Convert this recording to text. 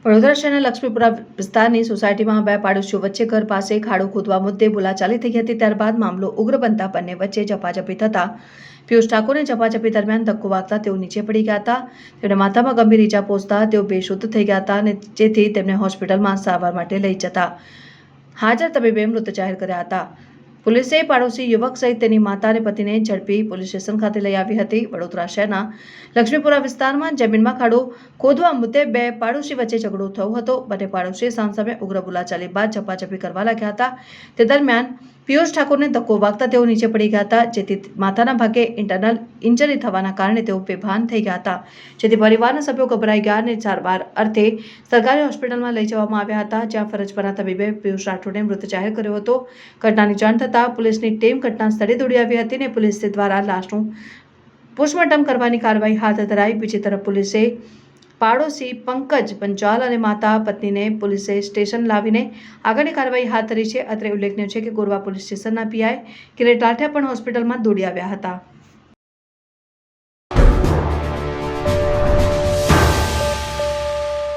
વડોદરા શહેરના લક્ષ્મીપુરા વિસ્તારની સોસાયટીમાં બે પાડોશીઓ વચ્ચે ઘર પાસે ખાડો ખોદવા મુદ્દે બોલાચાલી થઈ હતી। ત્યારબાદ મામલો ઉગ્ર બનતા બંને વચ્ચે ઝપાઝપી થતા પિયુષ ઠાકોરને ઝપાઝપી દરમિયાન ધક્કો વાગતા તેઓ નીચે પડી ગયા હતા। તેમને માથામાં ગંભીર ઈજા પહોંચતા તેઓ બેશુદ્ધ થઈ ગયા હતા અને જેથી તેમને હોસ્પિટલમાં સારવાર માટે લઈ જતા હાજર તબીબે મૃત જાહેર કર્યા હતા। પોલીસે પાડોશી યુવક સહિત તેની માતા અને પતિને ઝડપી પોલીસ સ્ટેશન ખાતે લઈ આવી હતી। વડોદરા શહેરના લક્ષ્મીપુરા વિસ્તારમાં જમીનમાં ખાડો ખોદવા મુદ્દે બે પાડોશી વચ્ચે ઝઘડો થયો હતો। બંને પાડોશીએ સામસામે ઉગ્ર બોલાચાલી બાદ ઝપાઝપી કરવા લાગ્યા હતા। તે દરમિયાન પિયુષ ઠાકોરને ધક્કો વાગતા તેઓ નીચે પડી ગયા હતા, જેથી માથાના ભાગે ઇન્ટરનલ ઇન્જરી થવાના કારણે તેઓ બેભાન થઈ ગયા હતા, જેથી પરિવારના સભ્યો ગભરાઈ ગયા અને સારવાર અર્થે સરકારી હોસ્પિટલમાં લઈ જવામાં આવ્યા હતા, જ્યાં ફરજ પરના તબીબે પિયુષ રાઠોડને મૃત જાહેર કર્યો હતો। ઘટનાની જાણ થતાં પોલીસની ટીમ ઘટના સ્થળે દોડી આવી હતી અને પોલીસ દ્વારા લાશનું પોસ્ટમોર્ટમ કરવાની કાર્યવાહી હાથ ધરાઈ। બીજી તરફ પોલીસે પાડોશી પંકજ પંચાલ અને માતા પત્નીને પોલીસે સ્ટેશન લાવીને આગળની કાર્યવાહી હાથ ધરી છે। અત્રે ઉલ્લેખનીય છે કે ગોરવા પોલીસ સ્ટેશનના પીઆઈ કિરીટ લાઠિયા પણ હોસ્પિટલમાં દોડી આવ્યા હતા।